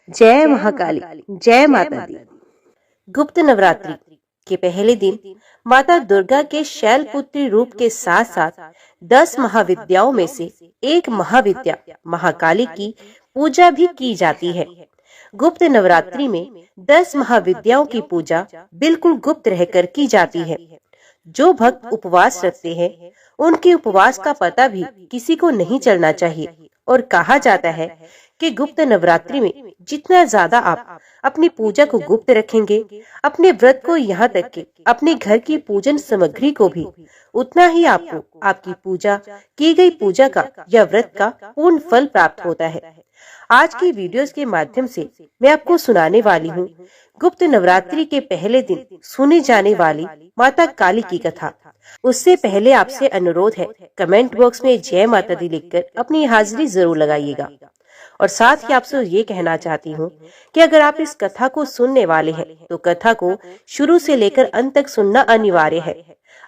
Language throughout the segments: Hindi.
जय महाकाली, जय माता दी। गुप्त नवरात्रि के पहले दिन माता दुर्गा के शैलपुत्री रूप के साथ साथ 10 महाविद्याओं में से एक महाविद्या महाकाली की पूजा भी की जाती है। गुप्त नवरात्रि में 10 महाविद्याओं की पूजा बिल्कुल गुप्त रहकर की जाती है। जो भक्त उपवास रखते हैं उनके उपवास का पता भी किसी को नहीं चलना चाहिए और कहा जाता है कि गुप्त नवरात्रि में जितना ज्यादा आप अपनी पूजा को गुप्त रखेंगे, अपने व्रत को यहाँ तक कि अपने घर की पूजन सामग्री को भी, उतना ही आपको आपकी पूजा की गई पूजा का या व्रत का पूर्ण फल प्राप्त होता है। आज की वीडियोस के माध्यम से मैं आपको सुनाने वाली हूँ गुप्त नवरात्रि के पहले दिन सुनी जाने वाली माता काली की कथा। उससे पहले आपसे अनुरोध है, कमेंट बॉक्स में जय माता दी लिखकर अपनी हाजिरी जरूर लगाइएगा। और साथ ही आपसे ये कहना चाहती हूँ कि अगर आप इस कथा को सुनने वाले हैं तो कथा को शुरू से लेकर अंत तक सुनना अनिवार्य है।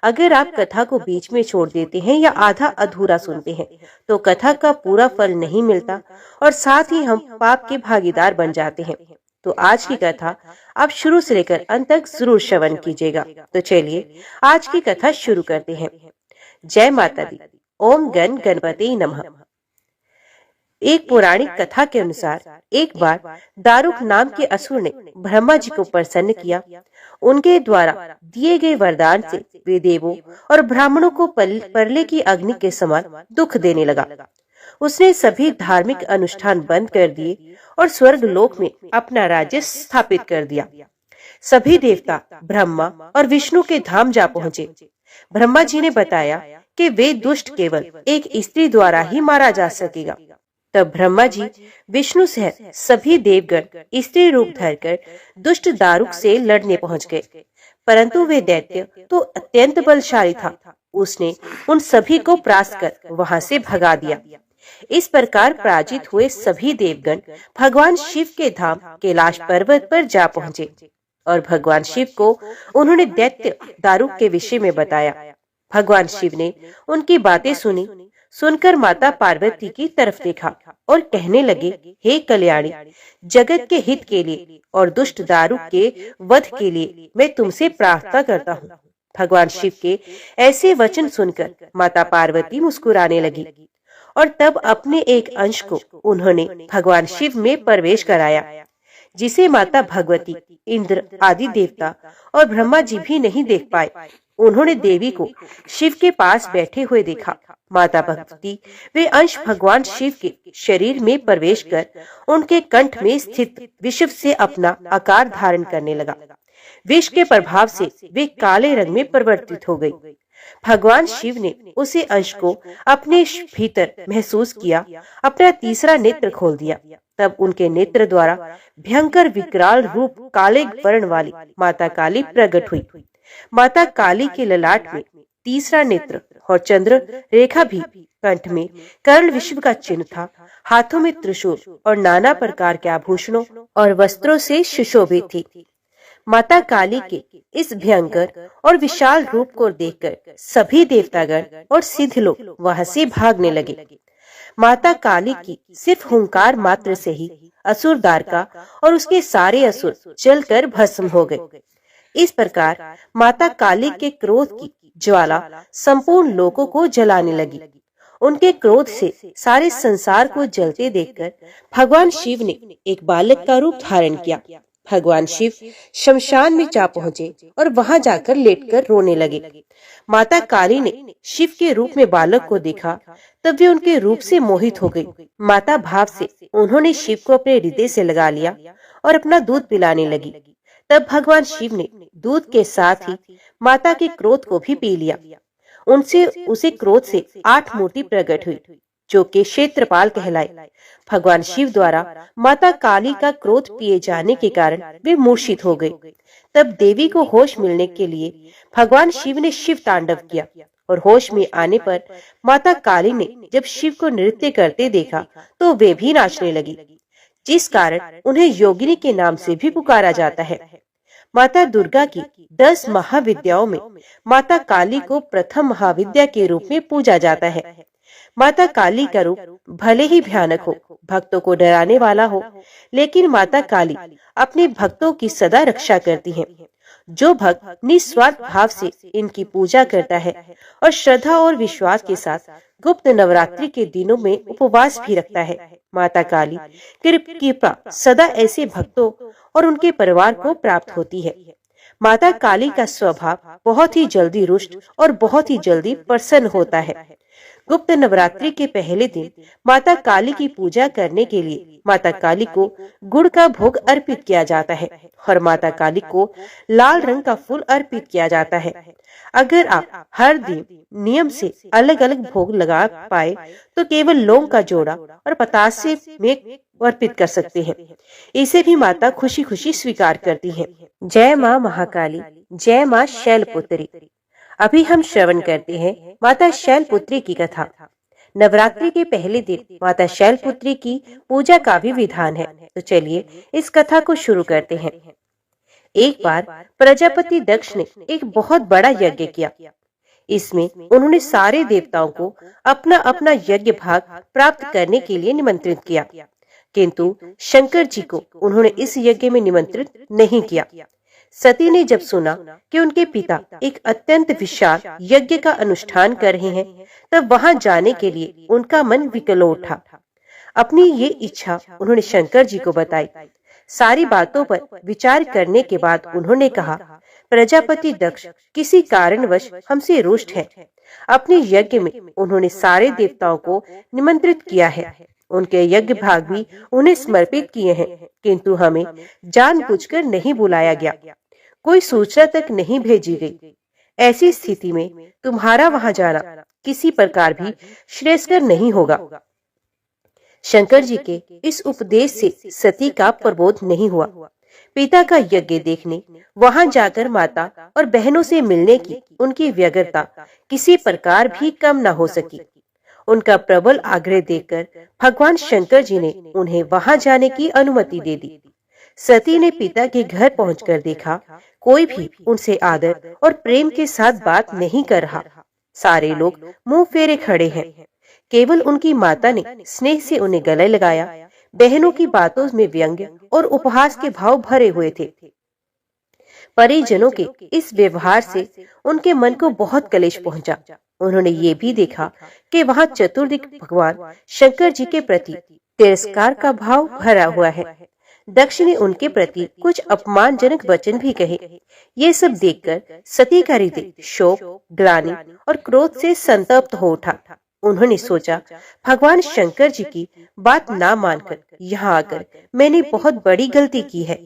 अगर आप कथा को बीच में छोड़ देते हैं या आधा अधूरा सुनते हैं तो कथा का पूरा फल नहीं मिलता और साथ ही हम पाप के भागीदार बन जाते हैं। तो आज की कथा आप शुरू से लेकर अंत तक जरूर श्रवण कीजिएगा। तो चलिए आज की कथा शुरू करते हैं। जय माता दी। ओम गण गणपति नमः। एक पौराणिक कथा के अनुसार एक बार दारुक नाम के असुर ने ब्रह्मा जी को प्रसन्न किया। उनके द्वारा दिए गए वरदान से वे देवों और ब्राह्मणों को परले की अग्नि के समान दुख देने लगा। उसने सभी धार्मिक अनुष्ठान बंद कर दिए और स्वर्ग लोक में अपना राज्य स्थापित कर दिया। सभी देवता ब्रह्मा और विष्णु के धाम जा पहुँचे। ब्रह्मा जी ने बताया कि वे दुष्ट केवल एक स्त्री द्वारा ही मारा जा सकेगा। तब ब्रह्मा जी विष्णु सहित सभी देवगण स्त्री रूप धरकर दुष्ट दारुक से लड़ने पहुंच गए, परंतु वे दैत्य तो अत्यंत बलशाली था। उसने उन सभी को परास्त कर वहां से भगा दिया। इस प्रकार पराजित हुए सभी देवगण भगवान शिव के धाम कैलाश पर्वत पर जा पहुंचे और भगवान शिव को उन्होंने दैत्य दारुक के विषय में बताया। भगवान शिव ने उनकी बातें सुनी। सुनकर माता पार्वती की तरफ देखा और कहने लगे, हे कल्याणी, जगत के हित के लिए और दुष्ट दारुक के वध के लिए मैं तुमसे प्रार्थना करता हूँ। भगवान शिव के ऐसे वचन सुनकर माता पार्वती मुस्कुराने लगी और तब अपने एक अंश को उन्होंने भगवान शिव में प्रवेश कराया, जिसे माता भगवती, इंद्र आदि देवता और ब्रह्मा जी भी नहीं देख पाए। उन्होंने देवी को शिव के पास बैठे हुए देखा। माता भगवती वे अंश भगवान शिव के शरीर में प्रवेश कर उनके कंठ में स्थित विष से अपना आकार धारण करने लगा। विष के प्रभाव से वे काले रंग में परिवर्तित हो गई। भगवान शिव ने उसी अंश को अपने भीतर महसूस किया, अपना तीसरा नेत्र खोल दिया। तब उनके नेत्र द्वारा भयंकर विकराल रूप काले वर्ण वाली माता काली प्रकट हुई। माता काली के ललाट में तीसरा नेत्र और चंद्र रेखा भी, कंठ में कर्ण विश्व का चिन्ह था, हाथों में त्रिशूल और नाना प्रकार के आभूषणों और वस्त्रों से सुशोभित थी। माता काली के इस भयंकर और विशाल रूप को देखकर सभी देवतागण और सिद्ध लोग वहां से भागने लगे। माता काली की सिर्फ हुंकार मात्र से ही असुर दारका और उसके सारे असुर जलकर भस्म हो गए। इस प्रकार माता काली के क्रोध की ज्वाला संपूर्ण लोगों को जलाने लगी। उनके क्रोध से सारे संसार को जलते देखकर भगवान शिव ने एक बालक का रूप धारण किया। भगवान शिव शमशान में जा पहुँचे और वहां जाकर लेटकर रोने लगे। माता काली ने शिव के रूप में बालक को देखा, तब वे उनके रूप से मोहित हो गई। माता भाव से उन्होंने शिव को अपने हृदय से लगा लिया और अपना दूध पिलाने लगी। तब भगवान शिव ने दूध के साथ ही माता के क्रोध को भी पी लिया। उनसे उसे क्रोध से 8 मूर्ति प्रकट हुई, जो कि क्षेत्रपाल कहलाए। भगवान शिव द्वारा माता काली का क्रोध पिए जाने के कारण वे मूर्छित हो गए। तब देवी को होश मिलने के लिए भगवान शिव ने शिव तांडव किया और होश में आने पर माता काली ने जब शिव को नृत्य करते देखा तो वे भी नाचने लगी, जिस कारण उन्हें योगिनी के नाम से भी पुकारा जाता है। माता दुर्गा की 10 महाविद्याओं में माता काली को प्रथम महाविद्या के रूप में पूजा जाता है। माता काली का रूप भले ही भयानक हो, भक्तों को डराने वाला हो, लेकिन माता काली अपने भक्तों की सदा रक्षा करती हैं। जो भक्त निस्वार्थ भाव से इनकी पूजा करता है और श्रद्धा और विश्वास के साथ गुप्त नवरात्रि के दिनों में उपवास भी रखता है, माता काली कृपा सदा ऐसे भक्तों और उनके परिवार को प्राप्त होती है। माता काली का स्वभाव बहुत ही जल्दी रुष्ट और बहुत ही जल्दी प्रसन्न होता है। गुप्त नवरात्रि के पहले दिन माता काली की पूजा करने के लिए माता काली को गुड़ का भोग अर्पित किया जाता है और माता काली को लाल रंग का फूल अर्पित किया जाता है। अगर आप हर दिन नियम से अलग अलग भोग लगा पाए तो केवल लौंग का जोड़ा और पतासे में अर्पित कर सकते हैं। इसे भी माता खुशी खुशी स्वीकार करती हैं। जय माँ महाकाली, जय माँ शैलपुत्री। अभी हम श्रवण करते हैं माता शैलपुत्री की कथा। नवरात्रि के पहले दिन माता शैलपुत्री की पूजा का भी विधान है, तो चलिए इस कथा को शुरू करते हैं। एक बार प्रजापति दक्ष ने एक बहुत बड़ा यज्ञ किया। इसमें उन्होंने सारे देवताओं को अपना अपना यज्ञ भाग प्राप्त करने के लिए निमंत्रित किया, किंतु शंकर जी को उन्होंने इस यज्ञ में निमंत्रित नहीं किया। सती ने जब सुना कि उनके पिता एक अत्यंत विशाल यज्ञ का अनुष्ठान कर रहे हैं, तब वहां जाने के लिए उनका मन विकल उठा। अपनी ये इच्छा उन्होंने शंकर जी को बताई। सारी बातों पर विचार करने के बाद उन्होंने कहा, प्रजापति दक्ष किसी कारणवश हमसे रुष्ट है। अपने यज्ञ में उन्होंने सारे देवताओं को निमंत्रित किया है, उनके यज्ञ भाग भी उन्हें समर्पित किए हैं, किंतु हमें जानबूझकर नहीं बुलाया गया, कोई सूचना तक नहीं भेजी गई। ऐसी स्थिति में तुम्हारा वहां जाना किसी प्रकार भी श्रेयस्कर नहीं होगा। शंकर जी के इस उपदेश से सती का प्रबोध नहीं हुआ। पिता का यज्ञ देखने वहां जाकर माता और बहनों से मिलने की उनकी व्यग्रता किसी प्रकार भी कम न हो सकी। उनका प्रबल आग्रह देखकर भगवान शंकर जी ने उन्हें वहां जाने की अनुमति दे दी। सती ने पिता के घर पहुंचकर देखा, कोई भी उनसे आदर और प्रेम के साथ बात नहीं कर रहा। सारे लोग मुंह फेरे खड़े हैं। केवल उनकी माता ने स्नेह से उन्हें गले लगाया। बहनों की बातों में व्यंग्य और उपहास के भाव भरे हुए थे। परिजनों के इस व्यवहार से उनके मन को बहुत कलेश पहुंचा। उन्होंने ये भी देखा कि वहां चतुर्दिक भगवान शंकर जी के प्रति तिरस्कार का भाव भरा हुआ है। दक्ष ने उनके प्रति कुछ अपमानजनक वचन भी कहे। ये सब देखकर सती का हृदय शोक, ग्लानि और क्रोध से संतप्त हो उठा। उन्होंने सोचा, भगवान शंकर जी की बात ना मानकर यहाँ आकर मैंने बहुत बड़ी गलती की है।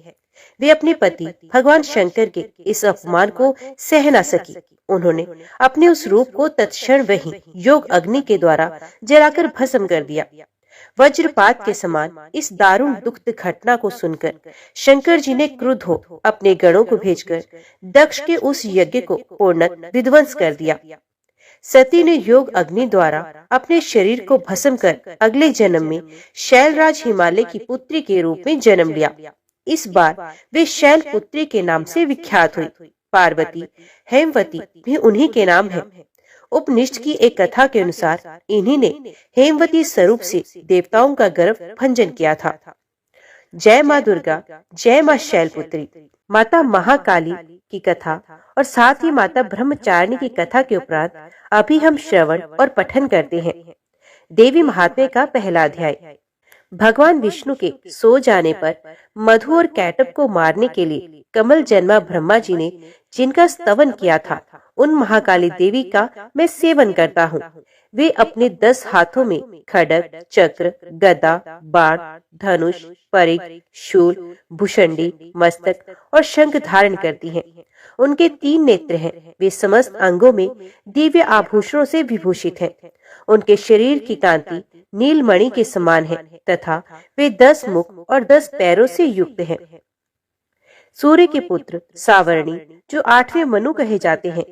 वे अपने पति भगवान शंकर के इस अपमान को सह न सकी। उन्होंने अपने उस रूप को तत्क्षण वहीं योग अग्नि के द्वारा जलाकर भस्म कर दिया। वज्रपात के समान इस दारुण दुखद घटना को सुनकर शंकर जी ने क्रुद्ध हो अपने गणों को भेजकर दक्ष के उस यज्ञ को पूर्णतः विध्वंस कर दिया। सती ने योग अग्नि द्वारा अपने शरीर को भस्म कर अगले जन्म में शैलराज हिमालय की पुत्री के रूप में जन्म लिया। इस बार वे शैलपुत्री के नाम से विख्यात हुई। पार्वती, हेमवती भी उन्हीं के नाम है। उपनिषद की एक कथा के अनुसार इन्हीं ने हेमवती स्वरूप से देवताओं का गर्व भंजन किया था। जय माँ दुर्गा, जय माँ शैलपुत्री। माता महाकाली की कथा और साथ ही माता ब्रह्मचारिणी की कथा के उपरांत अभी हम श्रवण और पठन करते हैं देवी महात्म्य का पहला अध्याय। भगवान विष्णु के सो जाने पर मधु और कैटब को मारने के लिए कमल जन्मा ब्रह्मा जी ने जिनका स्तवन किया था, उन महाकाली देवी का मैं सेवन करता हूँ। वे अपने 10 हाथों में खड्ग, चक्र, गदा, बाण, धनुष, परिघ, शूल, भुषंडी, मस्तक और शंख धारण करती हैं। उनके 3 नेत्र हैं। वे समस्त अंगों में दिव्य आभूषणों से विभूषित हैं। उनके शरीर की कांति नीलमणि के समान है तथा वे 10 मुख और 10 पैरों से युक्त हैं। सूर्य के पुत्र सावर्णी जो 8वें मनु कहे जाते हैं,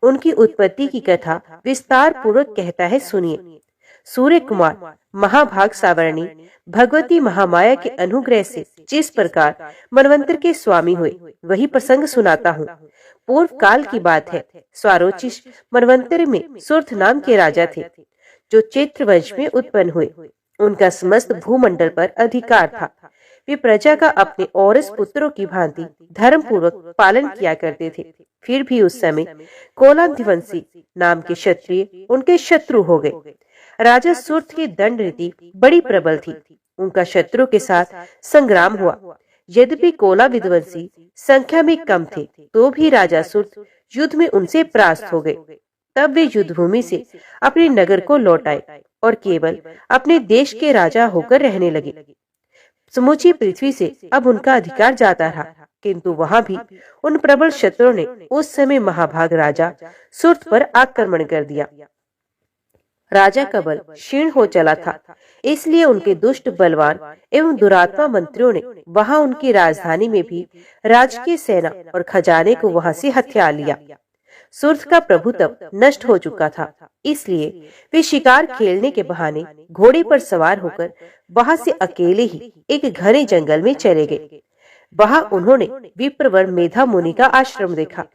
उनकी उत्पत्ति की कथा विस्तार पूर्वक कहता है, सुनिए। सूर्य कुमार महाभाग सावर्णी भगवती महामाया के अनुग्रह से जिस प्रकार मनवंतर के स्वामी हुए, वही प्रसंग सुनाता हूँ। पूर्व काल की बात है। स्वारोचिष मनवंतर में सुर्थ नाम के राजा थे। जो चैत्र वंश में उत्पन्न हुए। उनका समस्त भूमंडल पर अधिकार था। वे प्रजा का अपने औरस पुत्रों की भांति धर्म पूर्वक पालन किया करते थे। फिर भी उस समय कोलांधिवंशी नाम के क्षत्रिय उनके शत्रु हो गए। राजा सूर्त की दंड रीति बड़ी प्रबल थी। उनका शत्रु के साथ संग्राम हुआ। यद्यपि कोला विध्वंसी संख्या में कम थे, तो भी राजा सूर्त युद्ध में उनसे परास्त हो गए। तब वे युद्ध भूमि से अपने नगर को लौट आए और केवल अपने देश के राजा होकर रहने लगे। समूची पृथ्वी से अब उनका अधिकार जाता रहा, किंतु वहां भी उन प्रबल शत्रुओं ने उस समय महाभाग राजा सूर्त पर आक्रमण कर दिया। राजा का बल क्षीण हो चला था, इसलिए उनके दुष्ट बलवान एवं दुरात्मा मंत्रियों ने वहां उनकी राजधानी में भी राजकीय सेना और खजाने को वहां से हथिया लिया। सूर्त का प्रभुत्व नष्ट हो चुका था, इसलिए वे शिकार खेलने के बहाने घोड़े पर सवार होकर वहां से अकेले ही एक घने जंगल में चले गए। वहां उन्होंने विप्रवर मेधा मुनि का आश्रम देखा,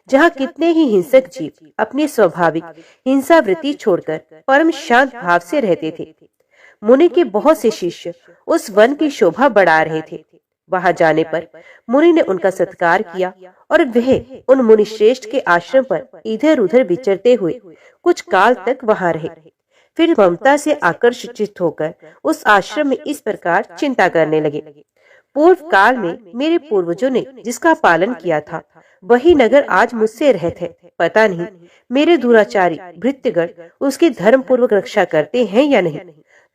जहाँ कितने ही हिंसक जीव अपनी स्वाभाविक हिंसा वृत्ति छोड़कर परम शांत भाव से रहते थे। मुनि के बहुत से शिष्य उस वन की शोभा बढ़ा रहे थे। वहां जाने पर मुनि ने उनका सत्कार किया और वह उन मुनि श्रेष्ठ के आश्रम पर इधर उधर विचरते हुए कुछ काल तक वहां रहे। फिर ममता से आकर्षित होकर उस आश्रम में इस प्रकार चिंता करने लगे। पूर्व काल में मेरे पूर्वजों ने जिसका पालन किया था, वही नगर आज मुझसे रहित है। पता नहीं मेरे दुराचारी भृत्यगण उसकी धर्म पूर्वक रक्षा करते हैं या नहीं।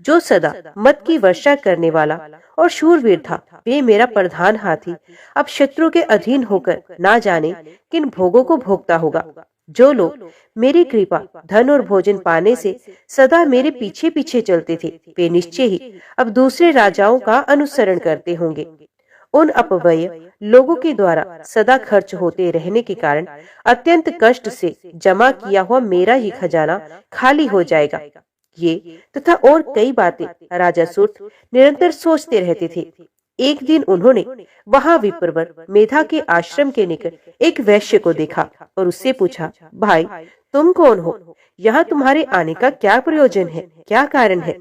जो सदा मत की वर्षा करने वाला और शूरवीर था, वे मेरा प्रधान हाथी अब शत्रु के अधीन होकर ना जाने किन भोगों को भोगता होगा। जो लोग मेरी कृपा धन और भोजन पाने से सदा मेरे पीछे पीछे चलते थे, वे निश्चय ही अब दूसरे राजाओं का अनुसरण करते होंगे। उन अपव्यय लोगों के द्वारा सदा खर्च होते रहने के कारण अत्यंत कष्ट से जमा किया हुआ मेरा ही खजाना खाली हो जाएगा। ये तथा और कई बातें राजा सूर्त निरंतर सोचते रहते थे। एक दिन उन्होंने वहां विप्रवर मेधा के आश्रम के निकट एक वैश्य को देखा और उससे पूछा, भाई तुम कौन हो? यहाँ तुम्हारे आने का क्या प्रयोजन है? क्या कारण है?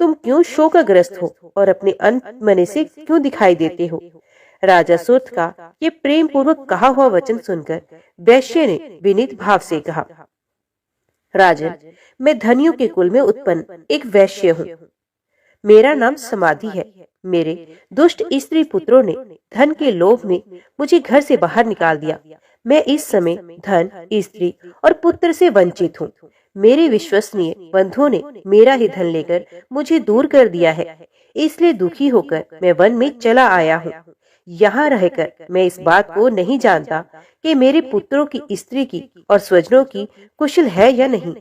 तुम क्यों शोकग्रस्त हो और अपने अनमने से क्यों दिखाई देते हो? राजा सूर्त का ये प्रेम पूर्वक कहा हुआ वचन सुनकर वैश्य ने विनीत भाव से कहा, राजन, मैं धनियों के कुल में उत्पन्न एक वैश्य हूँ। मेरा नाम समाधि है। मेरे दुष्ट स्त्री पुत्रों ने धन के लोभ में मुझे घर से बाहर निकाल दिया। मैं इस समय धन, स्त्री और पुत्र से वंचित हूँ। मेरे विश्वसनीय बंधुओं ने मेरा ही धन लेकर मुझे दूर कर दिया है, इसलिए दुखी होकर मैं वन में चला आया हूँ। यहाँ रहकर मैं इस बात को नहीं जानता कि मेरे पुत्रों की, स्त्री की और स्वजनों की कुशल है या नहीं।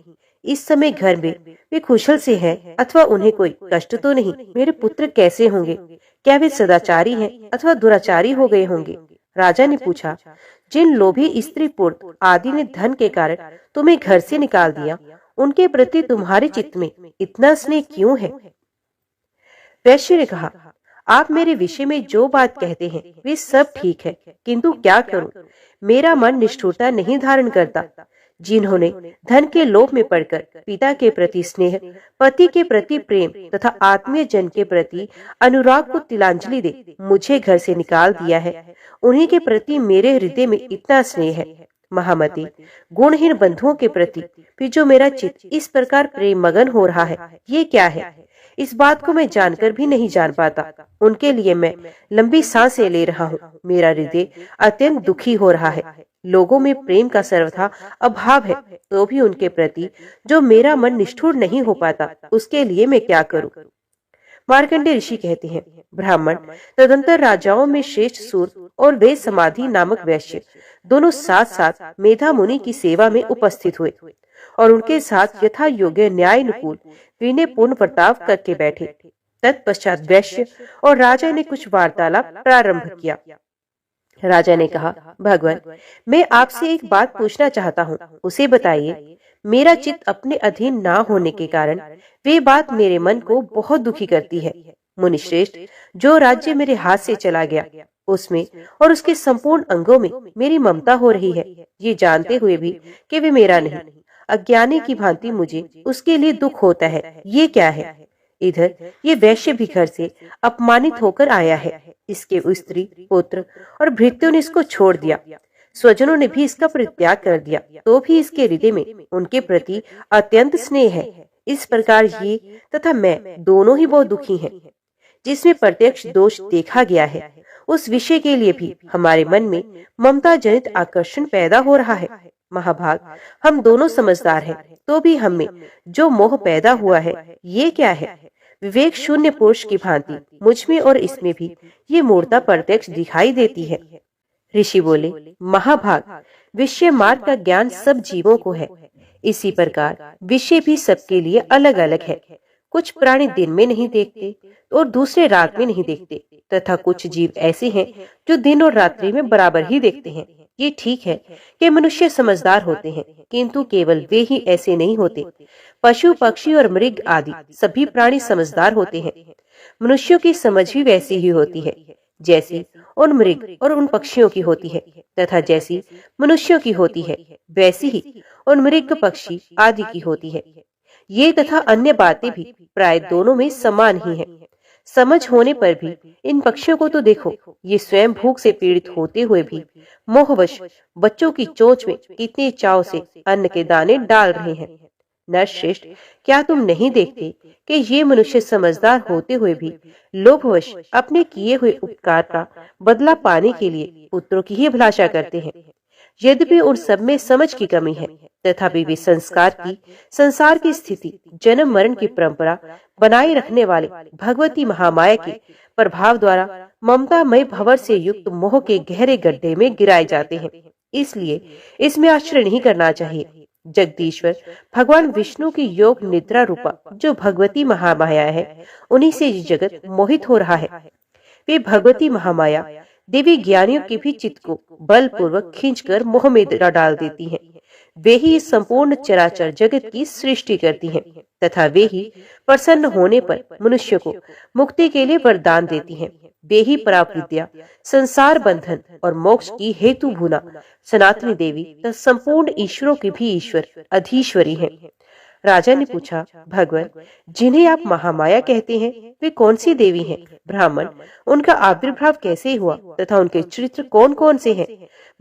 इस समय घर में वे कुशल से हैं अथवा उन्हें कोई कष्ट तो नहीं। मेरे पुत्र कैसे होंगे? क्या वे सदाचारी हैं अथवा दुराचारी हो गए होंगे? राजा ने पूछा, जिन लोभी स्त्री पुत्र आदि ने धन के कारण तुम्हें घर से निकाल दिया, उनके प्रति तुम्हारे चित्त में इतना स्नेह क्यों है? वैश्य ने कहा, आप मेरे विषय में जो बात कहते हैं वे सब ठीक है, किंतु क्या करूं? मेरा मन निष्ठुरता नहीं धारण करता। जिन्होंने धन के लोभ में पड़कर पिता के प्रति स्नेह, पति के प्रति प्रेम तथा आत्मीय जन के प्रति अनुराग को तिलांजलि दे मुझे घर से निकाल दिया है, उन्हीं के प्रति मेरे हृदय में इतना स्नेह है। महामती, गुणहीन बंधुओं के प्रति भी जो मेरा चित्त इस प्रकार प्रेम मगन हो रहा है, ये क्या है? इस बात को मैं जानकर भी नहीं जान पाता। उनके लिए मैं लंबी सांसें ले रहा हूँ। मेरा हृदय अत्यंत दुखी हो रहा है। लोगों में प्रेम का सर्वथा अभाव है, तो भी उनके प्रति जो मेरा मन निष्ठुर नहीं हो पाता, उसके लिए मैं क्या करूं? मार्कंडेय ऋषि कहते हैं, ब्राह्मण तदंतर राजाओं में श्रेष्ठ सूर्त और वे समाधि नामक वैश्य दोनों साथ साथ मेधा मुनि की सेवा में उपस्थित हुए और उनके साथ यथा योग्य न्यायानुकूल विनय पूर्ण बर्ताव करके बैठे। तत्पश्चात वैश्य और राजा ने कुछ वार्तालाप प्रारंभ किया। राजा ने कहा, भगवान, मैं आपसे एक बात पूछना चाहता हूँ, उसे बताइए। मेरा चित्त अपने अधीन ना होने के कारण वे बात मेरे मन को बहुत दुखी करती है। मुनिश्रेष्ठ, जो राज्य मेरे हाथ से चला गया, उसमें और उसके संपूर्ण अंगों में मेरी ममता हो रही है, ये जानते हुए भी कि वे मेरा नहीं। अज्ञानी की भांति मुझे उसके लिए दुख होता है। ये क्या है? इधर ये वैश्य भी घर से अपमानित होकर आया है। इसके स्त्री, पुत्र और भृत्यों ने इसको छोड़ दिया। स्वजनों ने भी इसका परित्याग कर दिया, तो भी इसके हृदय में उनके प्रति अत्यंत स्नेह है। इस प्रकार ये तथा मैं दोनों ही बहुत दुखी हैं। जिसमें प्रत्यक्ष दोष देखा गया है, उस विषय के लिए भी हमारे मन में ममता जनित आकर्षण पैदा हो रहा है। महाभाग, हम दोनों समझदार हैं, तो भी हम में जो मोह पैदा हुआ है, ये क्या है? विवेक शून्य पुरुष की भांति मुझ में और इसमें भी ये मूर्ता प्रत्यक्ष दिखाई देती है। ऋषि बोले, महाभाग, विषय मार्ग का ज्ञान सब जीवों को है। इसी प्रकार विषय भी सबके लिए अलग अलग है। कुछ प्राणी दिन में नहीं देखते और दूसरे रात में नहीं देखते, तथा कुछ जीव ऐसे हैं जो दिन और रात्रि में बराबर ही देखते हैं। ये ठीक है कि मनुष्य समझदार होते हैं, किंतु केवल वे ही ऐसे नहीं होते। पशु, पक्षी और मृग आदि सभी प्राणी समझदार होते हैं। मनुष्यों की समझ भी वैसी ही होती है जैसी उन मृग और उन पक्षियों की होती है, तथा जैसी मनुष्यों की होती है वैसी ही उन मृग, पक्षी आदि की होती है। ये तथा अन्य बातें भी प्राय दोनों में समान ही हैं। समझ होने पर भी इन पक्षियों को तो देखो, ये स्वयं भूख से पीड़ित होते हुए भी मोहवश बच्चों की चोंच में कितने चाव से अन्न के दाने डाल रहे हैं। नरश्रेष्ठ, क्या तुम नहीं देखते कि ये मनुष्य समझदार होते हुए भी लोभवश अपने किए हुए उपकार का बदला पाने के लिए पुत्रों की ही अभिलाषा करते हैं? यद्यपि उन सब में समझ की कमी है, तथापि वे संसार की स्थिति, जन्म मरण की परंपरा बनाए रखने वाले भगवती महामाया के प्रभाव द्वारा ममतामय भंवर से युक्त मोह के गहरे गड्ढे में गिराए जाते हैं। इसलिए इसमें आश्चर्य नहीं करना चाहिए। जगदीश्वर भगवान विष्णु की योग निद्रा रूपा जो भगवती महामाया है, उन्हीं से ये जगत मोहित हो रहा है। वे भगवती महामाया देवी ज्ञानियों के भी चित्त को बलपूर्वक खींचकर मोह में डाल देती हैं। वे ही संपूर्ण चराचर जगत की सृष्टि करती हैं, तथा वे ही प्रसन्न होने पर मनुष्य को मुक्ति के लिए वरदान देती हैं। वे ही पराविद्या, संसार बंधन और मोक्ष की हेतु भूना सनातनी देवी तथा संपूर्ण ईश्वरों की भी ईश्वर अधीश्वरी हैं। राजा ने पूछा, भगवान, जिन्हें आप महामाया कहते हैं, वे कौन सी देवी हैं? ब्राह्मण, उनका आविर्भाव कैसे हुआ तथा उनके चरित्र कौन कौन से हैं?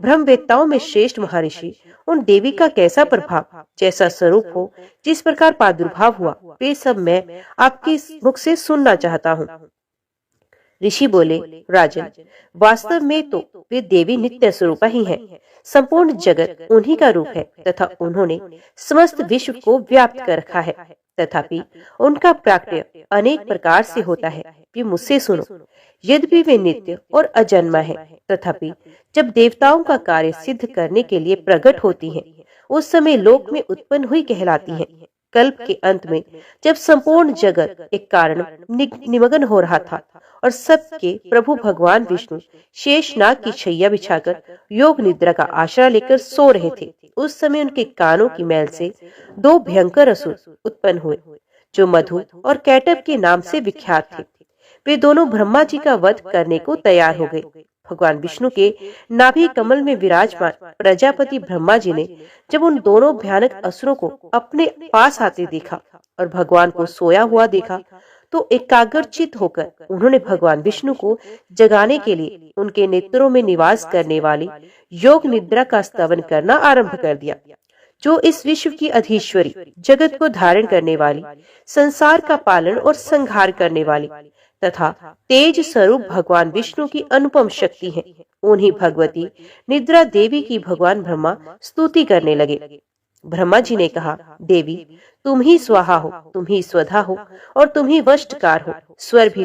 ब्रह्मवेत्ताओं में श्रेष्ठ महर्षि, उन देवी का कैसा प्रभाव, जैसा स्वरूप हो, जिस प्रकार प्रादुर्भाव हुआ, वे सब मैं आपके मुख से सुनना चाहता हूँ। ऋषि बोले, राजन, वास्तव में तो वे देवी नित्य स्वरूपा ही हैं। संपूर्ण जगत उन्हीं का रूप है तथा उन्होंने समस्त विश्व को व्याप्त कर रखा है। तथापि उनका प्राकट्य अनेक प्रकार से होता है। ये मुझसे सुनो। यद्यपि वे नित्य और अजन्मा है, तथापि जब देवताओं का कार्य सिद्ध करने के लिए प्रकट होती हैं, उस समय लोक में उत्पन्न हुई कहलाती हैं। कल्प के अंत में जब संपूर्ण जगत एक कारण निमग्न हो रहा था और सबके प्रभु भगवान विष्णु शेषनाग की शैया बिछाकर योग निद्रा का आश्रय लेकर सो रहे थे, उस समय उनके कानों की मैल से दो भयंकर असुर उत्पन्न हुए, जो मधु और कैटब के नाम से विख्यात थे। वे दोनों ब्रह्मा जी का वध करने को तैयार हो गए। भगवान विष्णु के नाभि कमल में विराजमान प्रजापति ब्रह्मा जी ने जब उन दोनों भयानक असुरों को अपने पास आते देखा और भगवान को सोया हुआ देखा, तो एकाग्रचित होकर उन्होंने भगवान विष्णु को जगाने के लिए उनके नेत्रों में निवास करने वाली योग निद्रा का स्तवन करना आरंभ कर दिया, जो इस विश्व की अधीश्वरी, जगत को धारण करने वाली, संसार का पालन और संहार करने वाली तथा तेज स्वरूप भगवान विष्णु की अनुपम शक्ति है। उन्हीं भगवती निद्रा देवी की भगवान ब्रह्मा स्तुति करने लगे। ब्रह्मा जी ने कहा, देवी, तुम ही स्वाहा हो, तुम ही स्वधा हो और तुम ही वष्टकार हो। स्वर भी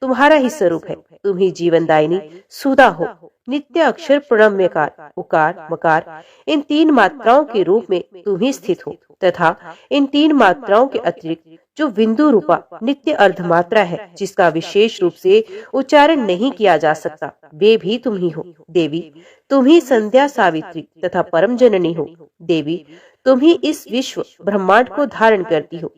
तुम्हारा ही स्वरूप है। तुम ही जीवनदायिनी सुधा हो। नित्य अक्षर प्रणम्यकार, उकार, मकार, इन तीन मात्राओं के रूप में तुम ही स्थित हो तथा इन तीन मात्राओं के अतिरिक्त जो बिंदु रूपा नित्य अर्धमात्रा है, जिसका विशेष रूप से उच्चारण नहीं किया जा सकता, वे भी तुम ही हो। देवी, तुम ही संध्या, सावित्री तथा परम जननी हो। देवी, तुम ही इस विश्व ब्रह्मांड को धारण करती हो।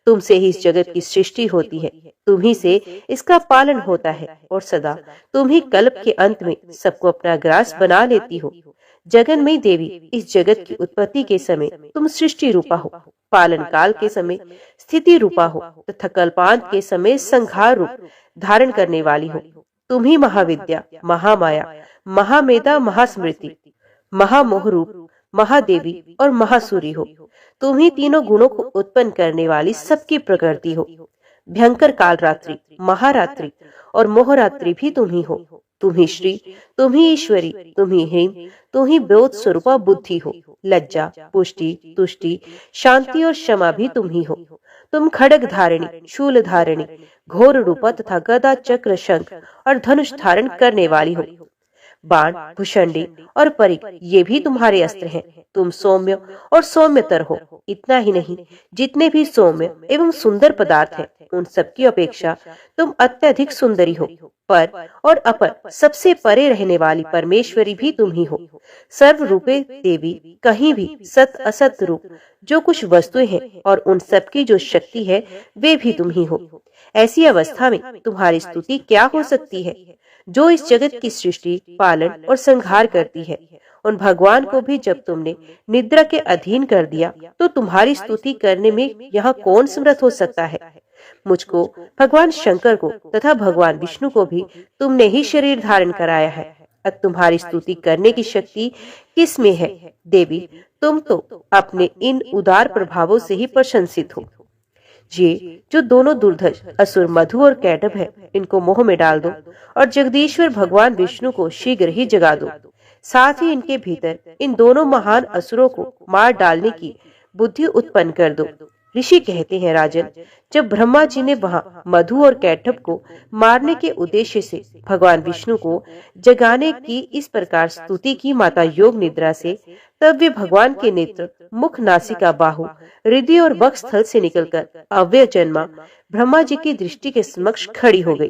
तुमसे ही इस जगत की सृष्टि होती है, तुम ही से इसका पालन होता है और सदा तुम ही कल्प के अंत में सबको अपना ग्रास बना लेती हो। जगन्मयी देवी, इस जगत की उत्पत्ति के समय तुम सृष्टि रूपा हो, पालन काल के समय स्थिति रूपा हो तथा कल्पांत के समय संहार रूप धारण करने वाली हो। तुम ही महाविद्या, महामाया, महामेधा, महास्मृति, महामोह रूप, महादेवी और महासूरी हो। तुम ही तीनों गुणों को उत्पन्न करने वाली सबकी प्रकृति हो। भयंकर काल रात्रि, महारात्रि और मोहरात्रि भी तुम ही हो। तुम ही श्री, तुम ही ईश्वरी, तुम ही हेम, तुम ही बोध स्वरूपा बुद्धि हो। लज्जा, पुष्टि, तुष्टि, शांति और क्षमा भी तुम ही हो। तुम खड्ग धारिणी, शूल धारिणी, घोर रूपा तथा गदा, चक्र, शंख और धनुष धारण करने वाली हो। बाण, भुषंडी और परिक ये भी तुम्हारे अस्त्र हैं। तुम सौम्य और सौम्यतर हो। इतना ही नहीं, जितने भी सौम्य एवं सुंदर पदार्थ हैं, उन सबकी अपेक्षा तुम अत्यधिक सुंदरी हो। पर और अपर सबसे परे रहने वाली परमेश्वरी भी तुम ही हो। सर्व रूपे देवी, कहीं भी सत असत रूप जो कुछ वस्तुएं हैं और उन सबकी जो शक्ति है वे भी तुम ही हो। ऐसी अवस्था में तुम्हारी स्तुति क्या हो सकती है? जो इस जगत की सृष्टि, पालन और संहार करती है, उन भगवान को भी जब तुमने निद्रा के अधीन कर दिया तो तुम्हारी स्तुति करने में यहाँ कौन समर्थ हो सकता है? मुझको, भगवान शंकर को तथा भगवान विष्णु को भी तुमने ही शरीर धारण कराया है। अब तुम्हारी स्तुति करने की शक्ति किस में है? देवी, तुम तो अपने इन उदार प्रभावों से ही प्रशंसित हो। ये जो दोनों दुर्धर्ष असुर मधु और कैटभ है, इनको मोह में डाल दो और जगदीश्वर भगवान विष्णु को शीघ्र ही जगा दो। साथ ही इनके भीतर इन दोनों महान असुरों को मार डालने की बुद्धि उत्पन्न कर दो। ऋषि कहते हैं, राजन, जब ब्रह्मा जी ने वहाँ मधु और कैटभ को मारने के उद्देश्य से भगवान विष्णु को जगाने की इस प्रकार स्तुति की माता योग निद्रा से, तब वे भगवान के नेत्र, मुख, नासिका, बाहु, हृदय और वक्ष स्थल से निकलकर अव्यय जन्मा ब्रह्मा जी की दृष्टि के समक्ष खड़ी हो गई।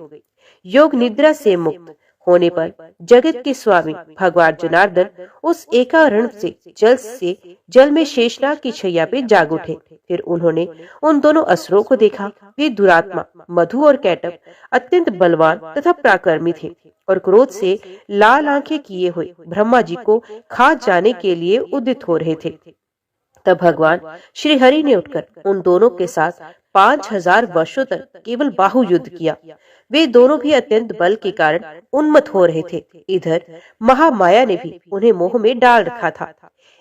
योग निद्रा से मुक्त होने पर जगत के स्वामी भगवान जनार्दन उस एकारण से जल में शेषनाग की शैया पे जाग उठे। फिर उन्होंने उन दोनों असुरों को देखा। वे दुरात्मा मधु और कैटभ अत्यंत बलवान तथा पराक्रमी थे और क्रोध से लाल आंखें किए हुए ब्रह्मा जी को खा जाने के लिए उद्यत हो रहे थे। तब भगवान श्री हरि ने उठकर उन दोनों के साथ 5000 वर्षों तक केवल बाहु युद्ध किया। वे दोनों भी अत्यंत बल के कारण उन्मत्त हो रहे थे। इधर महामाया ने भी उन्हें मोह में डाल रखा था।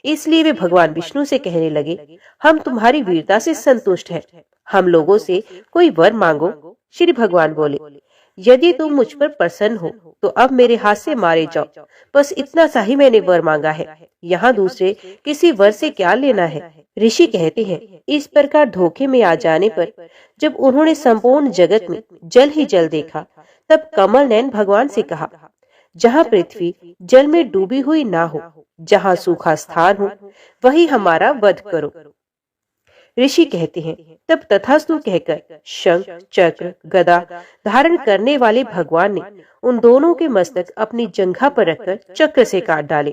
इसलिए वे भगवान विष्णु से कहने लगे, हम तुम्हारी वीरता से संतुष्ट हैं, हम लोगों से कोई वर मांगो। श्री भगवान बोले, यदि तुम मुझ पर प्रसन्न हो तो अब मेरे हाथ से मारे जाओ। बस इतना सा ही मैंने वर मांगा है, यहाँ दूसरे किसी वर से क्या लेना है। ऋषि कहते हैं, इस प्रकार धोखे में आ जाने पर जब उन्होंने संपूर्ण जगत में जल ही जल देखा, तब कमल नयन भगवान से कहा, जहाँ पृथ्वी जल में डूबी हुई ना हो, जहाँ सूखा स्थान हो, वही हमारा वध करो। ऋषि कहते हैं, तब तथास्तु कहकर शंख, चक्र, गदा धारण करने वाले भगवान ने उन दोनों के मस्तक अपनी जंघा पर रखकर चक्र से काट डाले।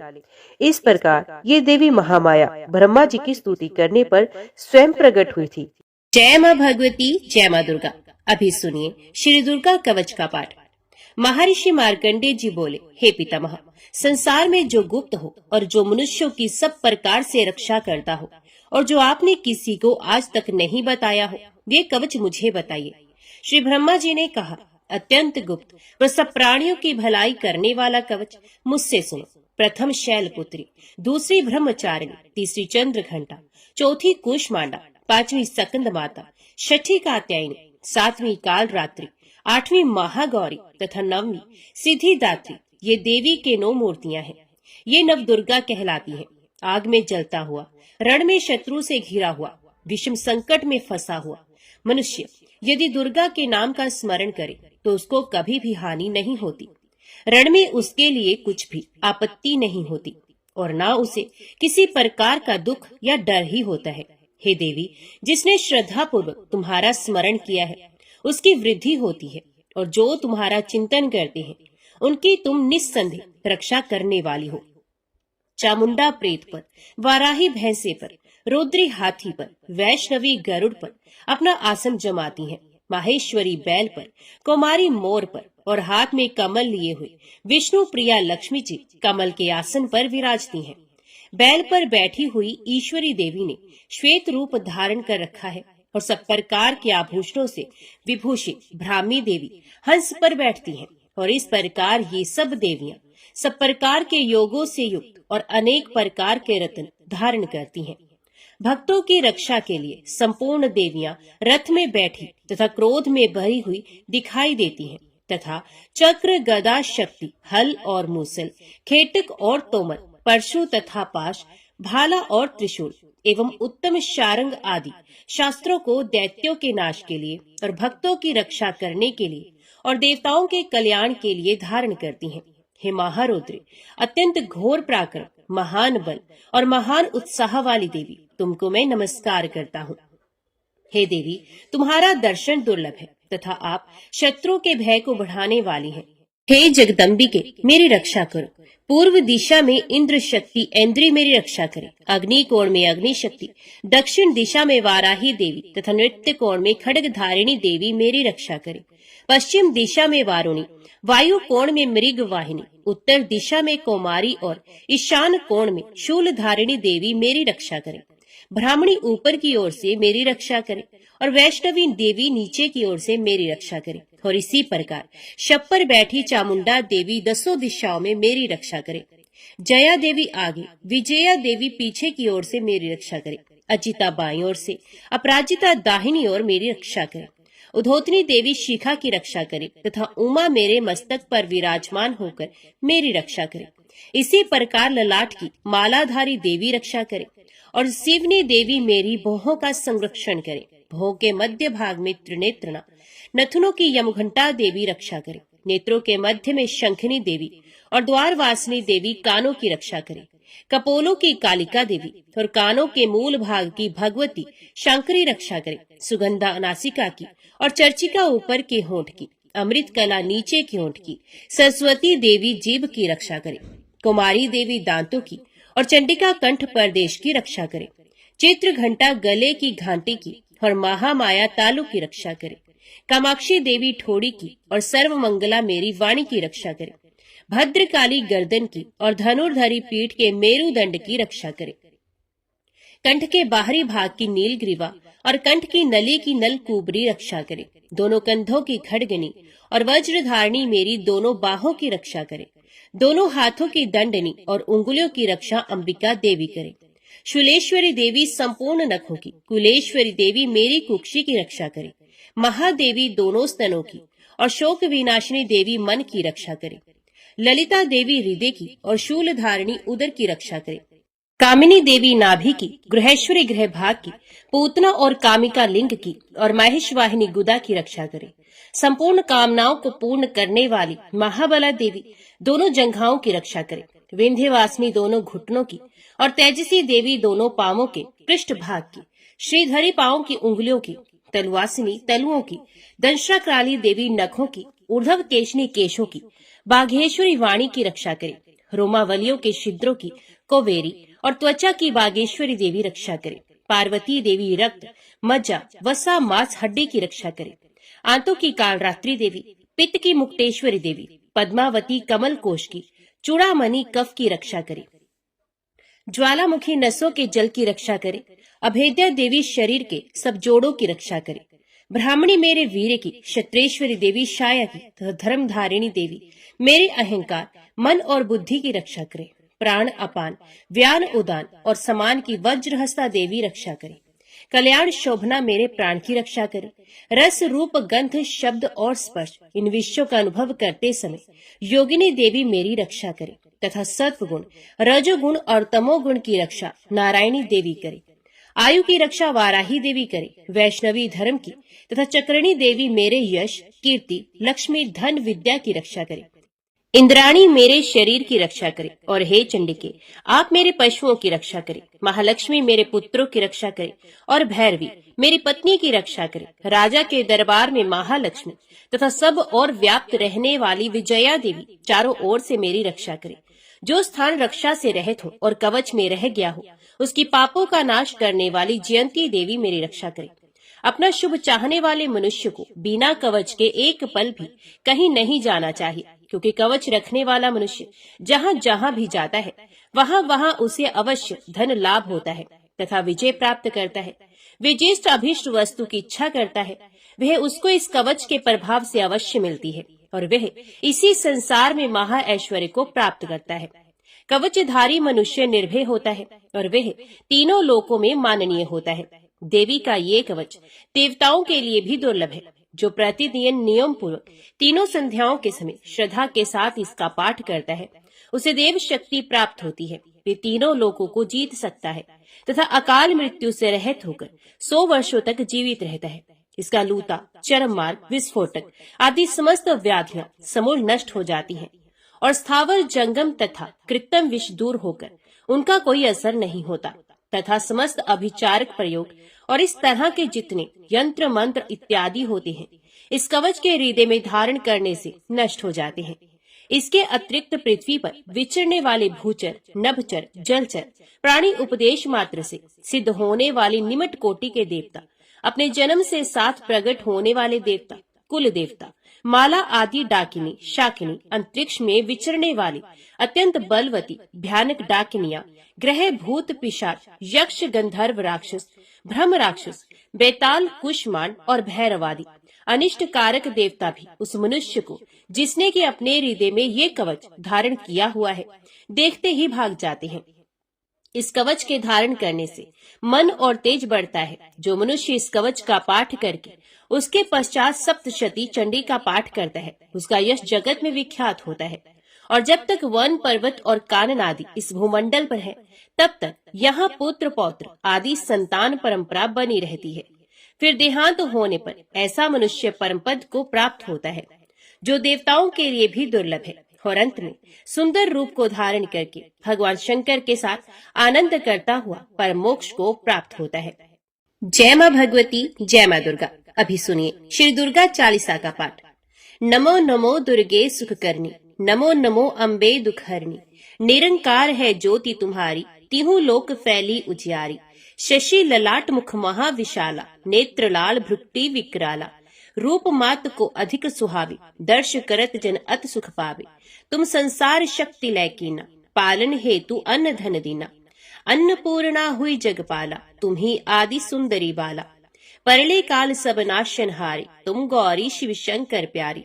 इस प्रकार ये देवी महामाया ब्रह्मा जी की स्तुति करने पर स्वयं प्रकट हुई थी। जय माँ भगवती, जय माँ दुर्गा। अभी सुनिए श्री दुर्गा कवच का पाठ। महर्षि मार्कंडेय जी बोले, हे पितामह, संसार में जो गुप्त हो और जो मनुष्यों की सब प्रकार से रक्षा करता हो और जो आपने किसी को आज तक नहीं बताया हो, वे कवच मुझे बताइए। श्री ब्रह्मा जी ने कहा, अत्यंत गुप्त व सब प्राणियों की भलाई करने वाला कवच मुझसे सुनो। प्रथम शैलपुत्री, दूसरी ब्रह्मचारिणी, तीसरी चंद्र घंटा, चौथी कुष्मांडा, पांचवी सकंद माता, छठी कात्यायनी, सातवीं काल रात्रि, आठवीं महागौरी तथा नववीं सिद्धिदात्री, ये देवी के 9 मूर्तियां हैं। ये नव दुर्गा कहलाती हैं। आग में जलता हुआ, रण में शत्रु से घिरा हुआ, विषम संकट में फंसा हुआ मनुष्य यदि दुर्गा के नाम का स्मरण करे तो उसको कभी भी हानि नहीं होती। रण में उसके लिए कुछ भी आपत्ति नहीं होती और ना उसे किसी प्रकार का दुख या डर ही होता है। हे देवी, जिसने श्रद्धा पूर्वक तुम्हारा स्मरण किया है उसकी वृद्धि होती है और जो तुम्हारा चिंतन करते हैं उनकी तुम निस्संदेह रक्षा करने वाली हो। चामुंडा प्रेत पर, वाराही भैंसे पर, रुद्री हाथी पर, वैष्णवी गरुड़ पर अपना आसन जमाती हैं, माहेश्वरी बैल पर, कुमारी मोर पर और हाथ में कमल लिए हुए विष्णु प्रिया लक्ष्मी जी कमल के आसन पर विराजती हैं। बैल पर बैठी हुई ईश्वरी देवी ने श्वेत रूप धारण कर रखा है और सब प्रकार के आभूषणों से विभूषित ब्राह्मी देवी हंस पर बैठती हैं और इस प्रकार ये सब देवियां सब प्रकार के योगों से युक्त और अनेक प्रकार के रत्न धारण करती हैं। भक्तों की रक्षा के लिए संपूर्ण देवियां रथ में बैठी तथा क्रोध में भरी हुई दिखाई देती हैं तथा चक्र, गदा, शक्ति, हल और मूसल, खेटक और तोमर, परशु तथा पाश, भाला और त्रिशूल एवं उत्तम शारंग आदि शास्त्रों को दैत्यों के नाश के लिए और भक्तों की रक्षा करने के लिए और देवताओं के कल्याण के लिए धारण करती हैं। हे महारुद्र, अत्यंत घोर पराक्रम, महान बल और महान उत्साह वाली देवी, तुमको मैं नमस्कार करता हूँ। हे देवी, तुम्हारा दर्शन दुर्लभ है तथा आप शत्रुओं के भय को बढ़ाने वाली हैं। हे जगदम्बिके, मेरी रक्षा करो। पूर्व दिशा में इंद्र शक्ति इंद्री मेरी रक्षा करे, अग्नि कोण में अग्नि शक्ति, दक्षिण दिशा में वाराही देवी तथा नृत्य कोण में खड्ग धारिणी देवी मेरी रक्षा करे, पश्चिम दिशा में वारुणी, वायु कोण में मृग वाहिनी, उत्तर दिशा में कौमारी और ईशान कोण में शूल धारिणी देवी मेरी रक्षा करे, ब्राह्मणी ऊपर की ओर से मेरी रक्षा करे और वैष्णवी देवी नीचे की ओर से मेरी रक्षा करे और इसी प्रकार शब पर बैठी चामुंडा देवी दसों दिशाओं में मेरी रक्षा करे। जया देवी आगे, विजया देवी पीछे की ओर से मेरी रक्षा करे, अजिता बाईं ओर से, अपराजिता दाहिनी ओर मेरी रक्षा करे, उधोतनी देवी शिखा की रक्षा करे तथा उमा मेरे मस्तक पर विराजमान होकर मेरी रक्षा करे। इसी प्रकार ललाट की मालाधारी देवी रक्षा करे और शिवनी देवी मेरी भौहों का संरक्षण करे। भौं के मध्य भाग में त्रिनेत्रणा, नथुनों की यमघंटा देवी रक्षा करे, नेत्रों के मध्य में शंखनी देवी और द्वारवासिनी देवी कानों की रक्षा करे, कपोलों की कालिका देवी और कानों के मूल भाग की भगवती शंकरी रक्षा करे, सुगंधा नासिका की और चर्चिका ऊपर के होंठ की, अमृत कला नीचे के होंठ की, सरस्वती देवी जीभ की रक्षा करे, कुमारी देवी दांतों की और चंडिका कंठ प्रदेश की रक्षा करे, चित्र घंटा गले की घांटी की और महामाया तालु की रक्षा करे, कामाक्षी देवी ठोड़ी की और सर्व मंगला मेरी वाणी की रक्षा करे, भद्रकाली गर्दन की और धनुर्धरी पीठ के मेरुदंड की रक्षा करे, कंठ के बाहरी भाग की नीलग्रीवा और कंठ की नली की नलकूबरी रक्षा करे, दोनों कंधों की खड़गनी और वज्रधारणी मेरी दोनों बाहों की रक्षा करे, दोनों हाथों की दंडनी और उंगलियों की रक्षा अंबिका देवी करे, शूलेश्वरी देवी संपूर्ण नखों की, कुलेश्वरी देवी मेरी कुक्षी की रक्षा करे, महादेवी दोनों स्तनों की और शोक विनाशिनी देवी मन की रक्षा करे, ललिता देवी हृदय की और शूल धारिणी उदर की रक्षा करे, कामिनी देवी नाभि की, गृहेश्वरी गृह भाग की, पूतना और कामिका लिंग की और महेशवाहिनी गुदा की रक्षा करे, संपूर्ण कामनाओं को पूर्ण करने वाली महाबला देवी दोनों जंघाओं की रक्षा करे, विंध्यवासिनी दोनों घुटनों की और तेजसी देवी दोनों पांवों के पृष्ठ भाग की, श्रीधरी पांवों की उंगलियों की, तलवासिनी तलुओं की, दंशाक्राली देवी नखों की, ऊर्ध्व केशनी केशों की, बाघेश्वरी वाणी की रक्षा करे, रोमावलियों के छिद्रों की, कोवेरी और त्वचा की बागेश्वरी देवी रक्षा करे, पार्वती देवी रक्त, मज्जा, वसा, मांस, हड्डी की रक्षा करे, आंतों की कालरात्रि देवी, पित्त की मुक्तेश्वरी देवी, पद्मावती कमल कोश की, चूड़ामणि कफ की रक्षा करे, ज्वालामुखी नसों के जल की रक्षा करे, अभेद्या देवी शरीर के सब जोड़ों की रक्षा करे, ब्राह्मणी मेरे वीर की, क्षत्रेश्वरी देवी शाया की तथा धर्मधारिणी देवी मेरे अहंकार, मन और बुद्धि की रक्षा करे, प्राण अपान, व्यान उदान और समान की वज्रहस्ता देवी रक्षा करे, कल्याण शोभना मेरे प्राण की रक्षा करे, रस रूप गंध शब्द और स्पर्श इन विषयों का अनुभव करते समय योगिनी देवी मेरी रक्षा करे तथा सत्वगुण, रजोगुण और तमोगुण की रक्षा नारायणी देवी करे, आयु की रक्षा वाराही देवी करे, वैष्णवी धर्म की तथा चक्रणी देवी मेरे यश, कीर्ति, लक्ष्मी, धन, विद्या की रक्षा करे, इंद्राणी मेरे शरीर की रक्षा करे और हे चंडिके आप मेरे पशुओं की रक्षा करे, महालक्ष्मी मेरे पुत्रों की रक्षा करे और भैरवी मेरी पत्नी की रक्षा करे, राजा के दरबार में महालक्ष्मी तथा सब और व्याप्त रहने वाली विजया देवी चारों ओर से मेरी रक्षा करे, जो स्थान रक्षा से रहित हो और कवच में रह गया हो उसकी पापों का नाश करने वाली जयंती देवी मेरी रक्षा करे। अपना शुभ चाहने वाले मनुष्य को बिना कवच के एक पल भी कहीं नहीं जाना चाहिए, क्योंकि कवच रखने वाला मनुष्य जहाँ जहाँ भी जाता है वहाँ वहाँ उसे अवश्य धन लाभ होता है तथा विजय प्राप्त करता है। वे जिस अभीष्ट वस्तु की इच्छा करता है वह उसको इस कवच के प्रभाव से अवश्य मिलती है और वह इसी संसार में महा ऐश्वर्य को प्राप्त करता है। कवचधारी मनुष्य निर्भय होता है और वह तीनों लोकों में माननीय होता है। देवी का ये कवच देवताओं के लिए भी दुर्लभ है। जो प्रतिदिन नियम पूर्वक तीनों संध्याओं के समय श्रद्धा के साथ इसका पाठ करता है उसे देव शक्ति प्राप्त होती है। वे तीनों लोकों को जीत सकता है तथा अकाल मृत्यु से रहित होकर 100 वर्षों तक जीवित रहता है। इसका लूता, चरम मार्ग, विस्फोटक आदि समस्त व्याधियां समूल नष्ट हो जाती हैं और स्थावर जंगम तथा कृत्रिम विष दूर होकर उनका कोई असर नहीं होता तथा समस्त अभिचारक प्रयोग और इस तरह के जितने यंत्र मंत्र इत्यादि होते हैं इस कवच के हृदय में धारण करने से नष्ट हो जाते हैं। इसके अतिरिक्त पृथ्वी पर विचरने वाले भूचर, नभचर, जलचर प्राणी उपदेश मात्र से सिद्ध होने वाले निमट कोटि के देवता, अपने जन्म से साथ प्रकट होने वाले देवता, कुल देवता, माला आदि डाकिनी, शाकिनी, अंतरिक्ष में विचरने वाली अत्यंत बलवती भयानक डाकिनियां, ग्रह, भूत, पिशाच, यक्ष, गंधर्व राक्षस, ब्रह्म राक्षस, बेताल, कुष्मांड और भैरवादी अनिष्ट कारक देवता भी उस मनुष्य को जिसने कि अपने हृदय में ये कवच धारण किया हुआ है देखते ही भाग जाते हैं। इस कवच के धारण करने से मन और तेज बढ़ता है। जो मनुष्य इस कवच का पाठ करके उसके पश्चात सप्तशती चंडी का पाठ करता है उसका यश जगत में विख्यात होता है। और जब तक वन, पर्वत और कानन आदि इस भूमंडल पर है तब तक यहाँ पुत्र पौत्र आदि संतान परंपरा बनी रहती है। फिर देहांत होने पर ऐसा मनुष्य परम पद को प्राप्त होता है जो देवताओं के लिए भी दुर्लभ है और अंत में सुंदर रूप को धारण करके भगवान शंकर के साथ आनंद करता हुआ परम मोक्ष को प्राप्त होता है। जय मां भगवती, जय मां दुर्गा। अभी सुनिए श्री दुर्गा चालीसा का पाठ। नमो नमो दुर्गे सुख करनी, नमो नमो अम्बे दुखहरनी। निरंकार है ज्योति तुम्हारी, तीहू लोक फैली उजियारी। शशि ललाट मुख महाविशाला, नेत्र लाल भ्रुकुटी विकराला। रूप मात को अधिक सुहावी, दर्श करत जन अत सुख पावे। तुम संसार शक्ति लैकीना, पालन हेतु अन्न धन दीना। अन्नपूर्णा हुई जगपाला, तुम ही आदि सुंदरी बाला। परले काल सब नाशन हारे, तुम गौरी शिव शंकर प्यारी।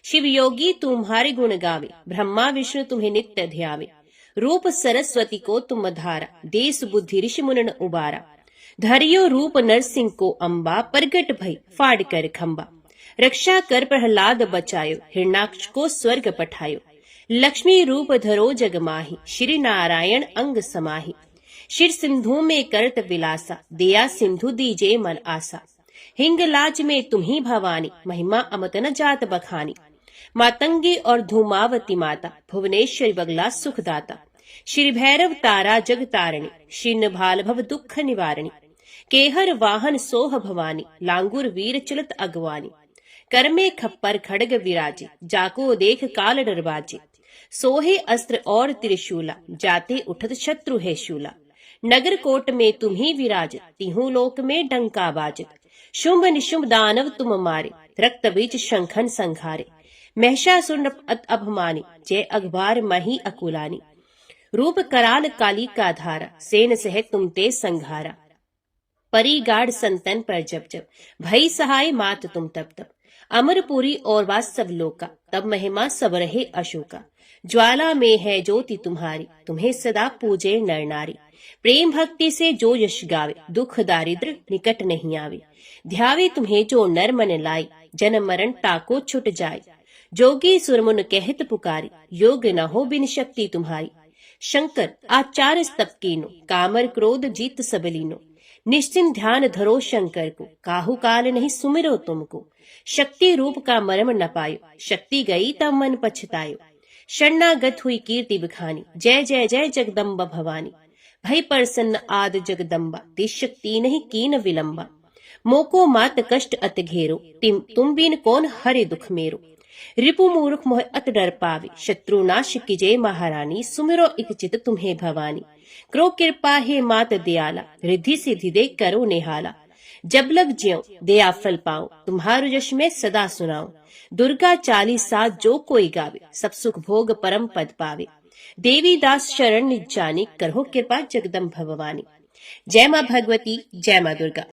शिव योगी तुम्हारे गुण गावे, ब्रह्मा विष्णु तुम्हें नित्य ध्यावे। रूप सरस्वती को तुम धारा, देश बुद्धि ऋषि मुनन उबारा। धरियो रूप नरसिंह को अम्बा, प्रगट भई फाड़ कर खम्बा। रक्षा कर प्रहलाद बचायो, हिरणाक्ष को स्वर्ग पठायो। लक्ष्मी रूप धरो जग माही, श्री नारायण अंग समाही। शिर सिंधु में करत विलासा, दिया सिंधु दीजे मन आसा। हिंगलाज में तुम्ही भवानी, महिमा अमत न जात बखानी। मातंगी और धूमावती माता, भुवनेश्वरी बगला सुखदाता। श्री भैरव तारा जग तारणी, शीन भाल भव दुख निवारणी। केहर वाहन सोह भवानी, लांगुर वीर चलत अगवानी। कर में खप्पर खड़ग विराजे, जाको देख काल डरबाजे। सोहे अस्त्र और त्रिशूला, जाते उठत शत्रु है शूला। नगर कोट में तुम्ही विराजत, तीहू लोक में डंका बाजत। शुंभ निशुंभ दानव तुम मारे, रक्त बीच शंखन संघारे। महिषासुर अभमानी, जय अखबार मही अकुलानी। रूप कराल काली का धारा, सेन सह तुम ते संघारा। परी गाढ़ संतन पर जब जब, भई सहाय मात तुम तब तब। अमरपुरी और वास्तव लोका, तब महिमा सब रहे अशोका। ज्वाला में है ज्योति तुम्हारी, तुम्हें सदा पूजे नर नारी। प्रेम भक्ति से जो यश गावे, दुख दारिद्र निकट नहीं आवे। ध्यावे तुम्हें जो नर मन लाई, जन्म मरण ताको छुट जाए। जोगी सुरमुन कहत पुकारी, योग न हो बिन शक्ति तुम्हारी। शंकर आचार स्तप कीनो, कामर क्रोध जीत सबलीनो। निश्चिंत ध्यान धरो शंकर को, काहू काल नहीं सुमिरो तुमको। शक्ति रूप का मर्म न पायो, शक्ति गई तब मन पछतायो। शरणागत हुई कीर्ति बखानी, जय जय जय जगदम्बा भवानी। भई प्रसन्न आद जगदम्बा, तिस शक्ति नहीं कीन विलंबा। मोको मात कष्ट अत घेरो, तुम बिन कौन हरे दुख मेरो। रिपु मूर्ख मोह अत डर पावे, शत्रु नाश कीजे महारानी, सुमिरो इक चित तुम्हें भवानी। करो कृपा हे मात दयाला, रिद्धि सिद्धि दे करो निहाला। जब लग ज्यो दया फल पाऊं, तुम्हारो यश में सदा सुनाऊं। दुर्गा चालीसा जो कोई गावे, सब सुख भोग परम पद पावे। देवी दास शरण निज जानी, करहो कृपा जगदम्ब भवानी। जय मां भगवती, जय मां दुर्गा।